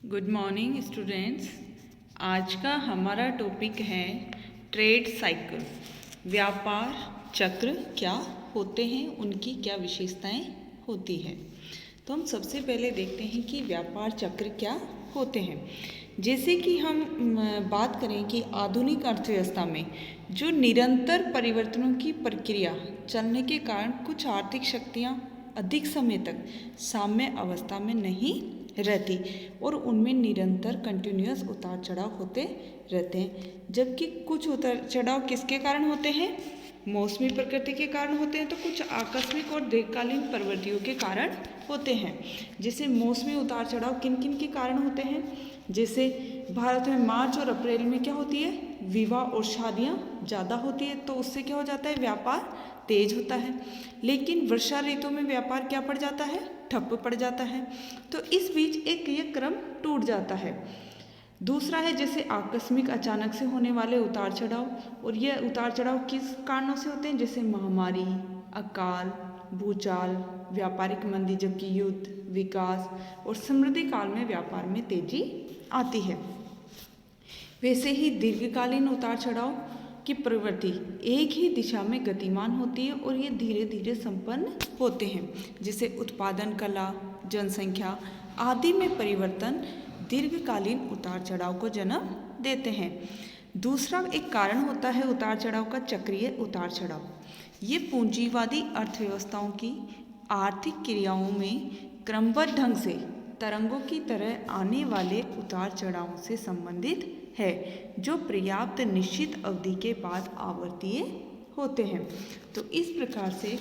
Good morning students. आज का हमारा टॉपिक है ट्रेड साइकिल। व्यापार चक्र क्या होते हैं, उनकी क्या विशेषताएं होती हैं। तो हम सबसे पहले देखते हैं कि व्यापार चक्र क्या होते हैं। जैसे कि हम बात करें कि आधुनिक अर्थव्यवस्था में जो निरंतर परिवर्तनों की प्रक्रिया चलने के कारण कुछ आर्थिक शक्तियाँ अधिक समय तक साम्य अवस्था में नहीं रहती और उनमें निरंतर कंटिन्यूअस उतार चढ़ाव होते रहते हैं। जबकि कुछ उतार चढ़ाव किसके कारण होते हैं? मौसमी प्रकृति के कारण होते हैं, तो कुछ आकस्मिक और दीर्घकालीन प्रवृत्तियों के कारण होते हैं। जैसे मौसमी उतार चढ़ाव किन किन के कारण होते हैं? जैसे भारत में मार्च और अप्रैल में क्या होती है? विवाह और शादियाँ ज़्यादा होती है, तो उससे क्या हो जाता है? व्यापार तेज होता है। लेकिन वर्षा ऋतु में व्यापार क्या पड़ जाता है? ठप पड़ जाता है। तो इस बीच एक ये क्रम टूट जाता है। दूसरा है जैसे आकस्मिक अचानक से होने वाले उतार चढ़ाव, और ये उतार चढ़ाव किस कारणों से होते हैं? जैसे महामारी, अकाल, भूचाल, व्यापारिक मंदी, जबकि युद्ध, विकास और समृद्धि काल में व्यापार में तेजी आती है। वैसे ही दीर्घकालीन उतार चढ़ाव की प्रवृत्ति एक ही दिशा में गतिमान होती है और ये धीरे धीरे संपन्न होते हैं। जैसे उत्पादन कला, जनसंख्या आदि में परिवर्तन दीर्घकालीन उतार चढ़ाव को जन्म देते हैं। दूसरा एक कारण होता है उतार चढ़ाव का चक्रीय उतार चढ़ाव। ये पूंजीवादी अर्थव्यवस्थाओं की आर्थिक क्रियाओं में क्रमबद्ध ढंग से तरंगों की तरह आने वाले उतार चढ़ावों से संबंधित है, जो पर्याप्त निश्चित अवधि के बाद आवर्तीय होते हैं। तो इस प्रकार से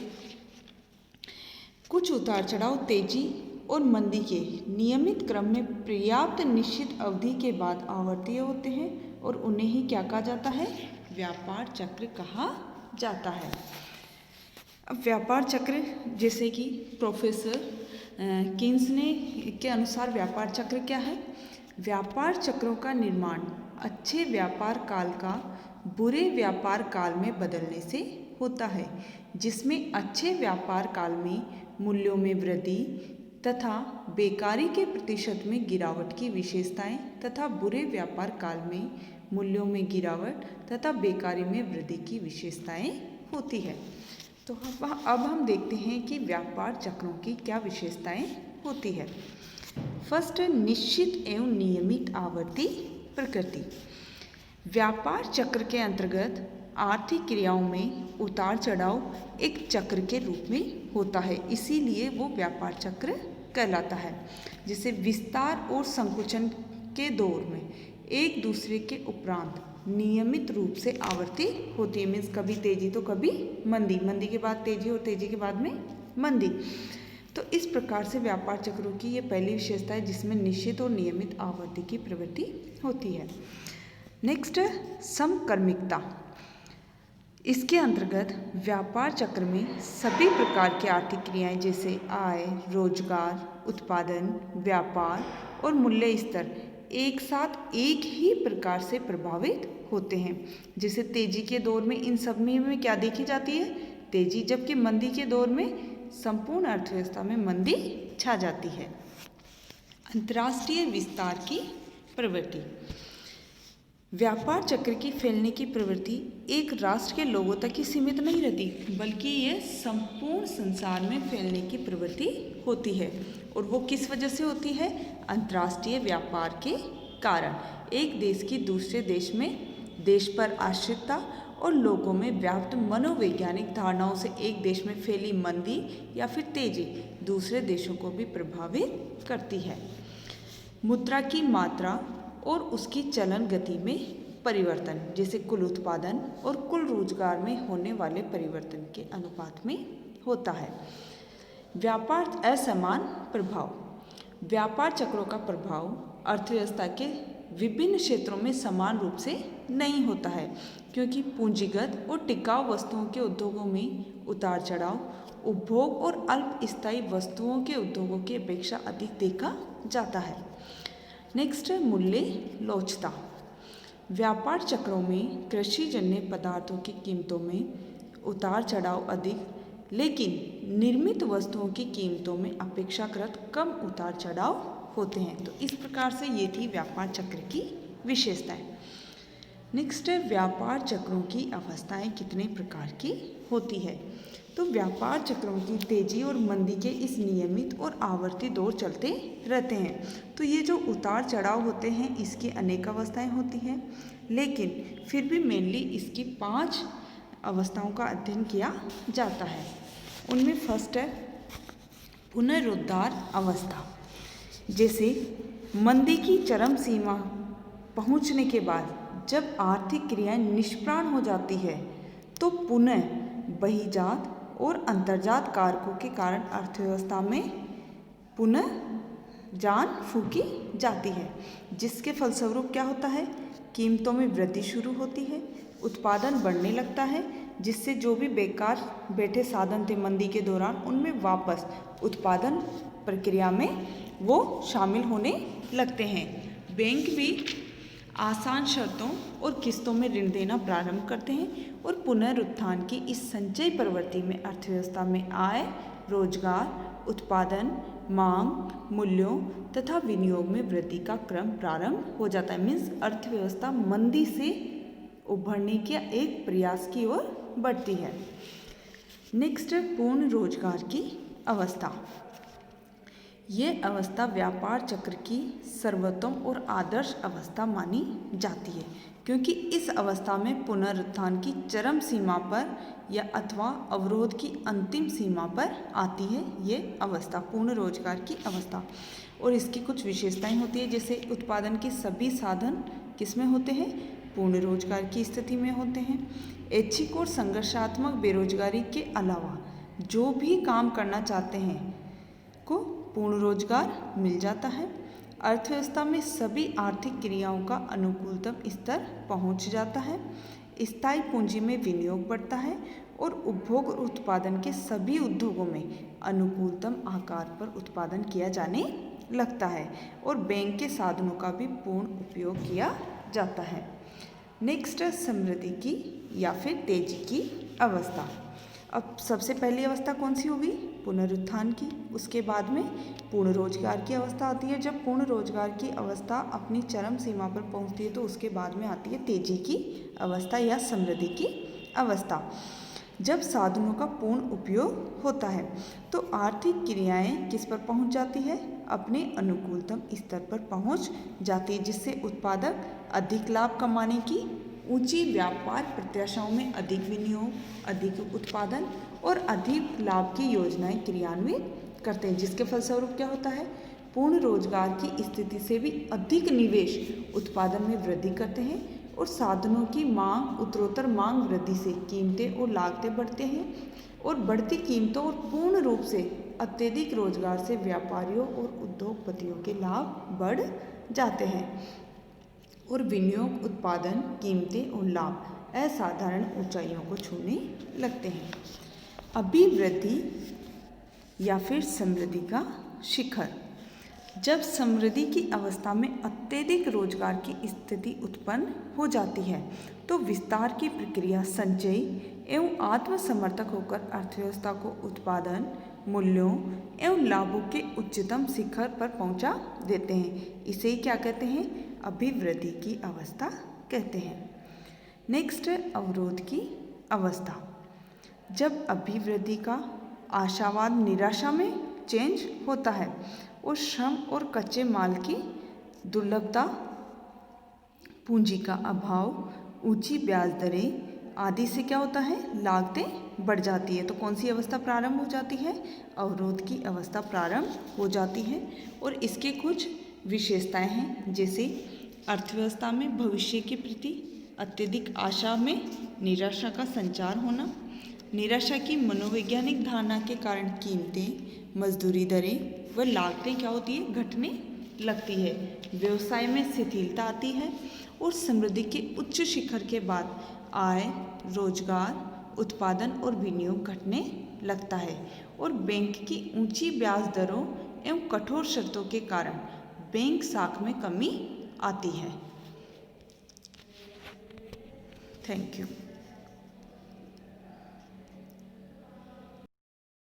कुछ उतार चढ़ाव तेजी और मंदी के नियमित क्रम में पर्याप्त निश्चित अवधि के बाद आवर्तीय होते हैं और उन्हें ही क्या कहा जाता है? व्यापार चक्र कहा जाता है। अब व्यापार चक्र जैसे कि प्रोफेसर किन्स ने के अनुसार व्यापार चक्र क्या है? व्यापार चक्रों का निर्माण अच्छे व्यापार काल का बुरे व्यापार काल में बदलने से होता है, जिसमें अच्छे व्यापार काल में मूल्यों में वृद्धि तथा बेकारी के प्रतिशत में गिरावट की विशेषताएं तथा बुरे व्यापार काल में मूल्यों में गिरावट तथा बेकारी में वृद्धि की विशेषताएं होती है। तो अब हम देखते हैं कि व्यापार चक्रों की क्या विशेषताएं होती है। फर्स्ट, निश्चित एवं नियमित आवर्ती प्रकृति। व्यापार चक्र के अंतर्गत आर्थिक क्रियाओं में उतार चढ़ाव एक चक्र के रूप में होता है, इसीलिए वो व्यापार चक्र कहलाता है। जैसे विस्तार और संकुचन के दौर में एक दूसरे के उपरांत नियमित रूप से आवर्ती होती है। मीन्स कभी तेजी तो कभी मंदी, मंदी के बाद तेजी और तेजी के बाद में मंदी। तो इस प्रकार से व्यापार चक्रों की ये पहली विशेषता है, जिसमें निश्चित और नियमित आवर्ती की प्रवृत्ति होती है। नेक्स्ट, समक्रमिकता। इसके अंतर्गत व्यापार चक्र में सभी प्रकार की आर्थिक क्रियाएं जैसे आय, रोजगार, उत्पादन, व्यापार और मूल्य स्तर एक साथ एक ही प्रकार से प्रभावित होते हैं। जैसे तेजी के दौर में इन सब में क्या देखी जाती है? तेजी, जबकि मंदी के दौर में संपूर्ण अर्थव्यवस्था में मंदी छा जाती है। अंतर्राष्ट्रीय विस्तार की प्रवृत्ति। व्यापार चक्र की फैलने की प्रवृत्ति एक राष्ट्र के लोगों तक ही सीमित नहीं रहती, बल्कि ये संपूर्ण संसार में फैलने की प्रवृत्ति होती है। और वो किस वजह से होती है? अंतर्राष्ट्रीय व्यापार के कारण। एक देश की दूसरे देश पर आश्रितता और लोगों में व्याप्त मनोवैज्ञानिक धारणाओं से एक देश में फैली मंदी या फिर तेजी दूसरे देशों को भी प्रभावित करती है। मुद्रा की मात्रा और उसकी चलन गति में परिवर्तन, जैसे कुल उत्पादन और कुल रोजगार में होने वाले परिवर्तन के अनुपात में होता है। व्यापार असमान प्रभाव। व्यापार चक्रों का प्रभाव अर्थव्यवस्था के विभिन्न क्षेत्रों में समान रूप से नहीं होता है, क्योंकि पूंजीगत और टिकाऊ वस्तुओं के उद्योगों में उतार चढ़ाव उपभोग और अल्पस्थायी वस्तुओं के उद्योगों की अपेक्षा अधिक देखा जाता है। नेक्स्ट, मूल्य लोचता। व्यापार चक्रों में कृषिजन्य पदार्थों की कीमतों में उतार चढ़ाव अधिक, लेकिन निर्मित वस्तुओं की कीमतों में अपेक्षाकृत कम उतार चढ़ाव होते हैं। तो इस प्रकार से ये थी व्यापार चक्र की विशेषताएं। नेक्स्ट है व्यापार चक्रों की अवस्थाएं कितने प्रकार की होती है। तो व्यापार चक्रों की तेजी और मंदी के इस नियमित और आवर्ती दौर चलते रहते हैं। तो ये जो उतार चढ़ाव होते हैं इसकी अनेक अवस्थाएं होती हैं, लेकिन फिर भी मेनली इसकी 5 अवस्थाओं का अध्ययन किया जाता है। उनमें फर्स्ट है पुनरुद्धार अवस्था। जैसे मंदी की चरम सीमा पहुंचने के बाद जब आर्थिक क्रियाएं निष्प्राण हो जाती है तो पुनः बहिर्जात और अंतर्जात कारकों के कारण अर्थव्यवस्था में पुनः जान फूंकी जाती है, जिसके फलस्वरूप क्या होता है, कीमतों में वृद्धि शुरू होती है, उत्पादन बढ़ने लगता है, जिससे जो भी बेकार बैठे साधन थे मंदी के दौरान उनमें वापस उत्पादन प्रक्रिया में वो शामिल होने लगते हैं। बैंक भी आसान शर्तों और किस्तों में ऋण देना प्रारंभ करते हैं और पुनरुत्थान की इस संचयी प्रवृत्ति में अर्थव्यवस्था में आय, रोजगार, उत्पादन, मांग, मूल्यों तथा विनियोग में वृद्धि का क्रम प्रारंभ हो जाता है। मीन्स अर्थव्यवस्था मंदी से उभरने के एक प्रयास की ओर बढ़ती है। नेक्स्ट है पूर्ण रोजगार की अवस्था। ये अवस्था व्यापार चक्र की सर्वोत्तम और आदर्श अवस्था मानी जाती है, क्योंकि इस अवस्था में पुनरुत्थान की चरम सीमा पर या अथवा अवरोध की अंतिम सीमा पर आती है ये अवस्था, पूर्ण रोजगार की अवस्था। और इसकी कुछ विशेषताएं होती है, जैसे उत्पादन के सभी साधन किसमें होते हैं, पूर्ण रोजगार की स्थिति में होते हैं। ऐच्छिक और संघर्षात्मक बेरोजगारी के अलावा जो भी काम करना चाहते हैं को पूर्ण रोजगार मिल जाता है। अर्थव्यवस्था में सभी आर्थिक क्रियाओं का अनुकूलतम स्तर पहुंच जाता है। स्थायी पूंजी में विनियोग बढ़ता है और उपभोग और उत्पादन के सभी उद्योगों में अनुकूलतम आकार पर उत्पादन किया जाने लगता है और बैंक के साधनों का भी पूर्ण उपयोग किया जाता है। नेक्स्ट है समृद्धि की या फिर तेजी की अवस्था। अब सबसे पहली अवस्था कौन सी होगी, पुनरुत्थान की। उसके बाद में पूर्ण रोजगार की अवस्था आती है। जब पूर्ण रोजगार की अवस्था अपनी चरम सीमा पर पहुंचती है तो उसके बाद में आती है तेजी की अवस्था या समृद्धि की अवस्था। जब साधनों का पूर्ण उपयोग होता है तो आर्थिक क्रियाएं किस पर पहुंच जाती है, अपने अनुकूलतम स्तर पर पहुंच जाती है, जिससे उत्पादक अधिक लाभ कमाने की ऊंची व्यापार प्रत्याशाओं में अधिक विनियोग, अधिक उत्पादन और अधिक लाभ की योजनाएं क्रियान्वित करते हैं, जिसके फलस्वरूप क्या होता है, पूर्ण रोजगार की स्थिति से भी अधिक निवेश उत्पादन में वृद्धि करते हैं और साधनों की मांग, उत्तरोत्तर मांग वृद्धि से कीमतें और लागतें बढ़ते हैं और बढ़ती कीमतों और पूर्ण रूप से अत्यधिक रोजगार से व्यापारियों और उद्योगपतियों के लाभ बढ़ जाते हैं और विनियोग, उत्पादन, कीमतें और लाभ असाधारण ऊंचाइयों को छूने लगते हैं। अभिवृद्धि या फिर समृद्धि का शिखर। जब समृद्धि की अवस्था में अत्यधिक रोजगार की स्थिति उत्पन्न हो जाती है तो विस्तार की प्रक्रिया संचयी एवं आत्मसमर्थक होकर अर्थव्यवस्था को उत्पादन, मूल्यों एवं लाभों के उच्चतम शिखर पर पहुंचा देते हैं। इसे क्या कहते हैं, अभिवृद्धि की अवस्था कहते हैं। नेक्स्ट है अवरोध की अवस्था। जब अभिवृद्धि का आशावाद निराशा में चेंज होता है और श्रम और कच्चे माल की दुर्लभता, पूंजी का अभाव, ऊंची ब्याज दरें आदि से क्या होता है, लागतें बढ़ जाती है। तो कौन सी अवस्था प्रारंभ हो जाती है, अवरोध की अवस्था प्रारंभ हो जाती है। और इसके कुछ विशेषताएं हैं, जैसे अर्थव्यवस्था में भविष्य के प्रति अत्यधिक आशा में निराशा का संचार होना, निराशा की मनोवैज्ञानिक धारणा के कारण कीमतें, मजदूरी दरें व लागतें क्या होती है, घटने लगती है। व्यवसाय में शिथिलता आती है और समृद्धि के उच्च शिखर के बाद आय, रोजगार, उत्पादन और विनियोग घटने लगता है और बैंक की ऊंची ब्याज दरों एवं कठोर शर्तों के कारण बैंक साख में कमी आती है। Thank you.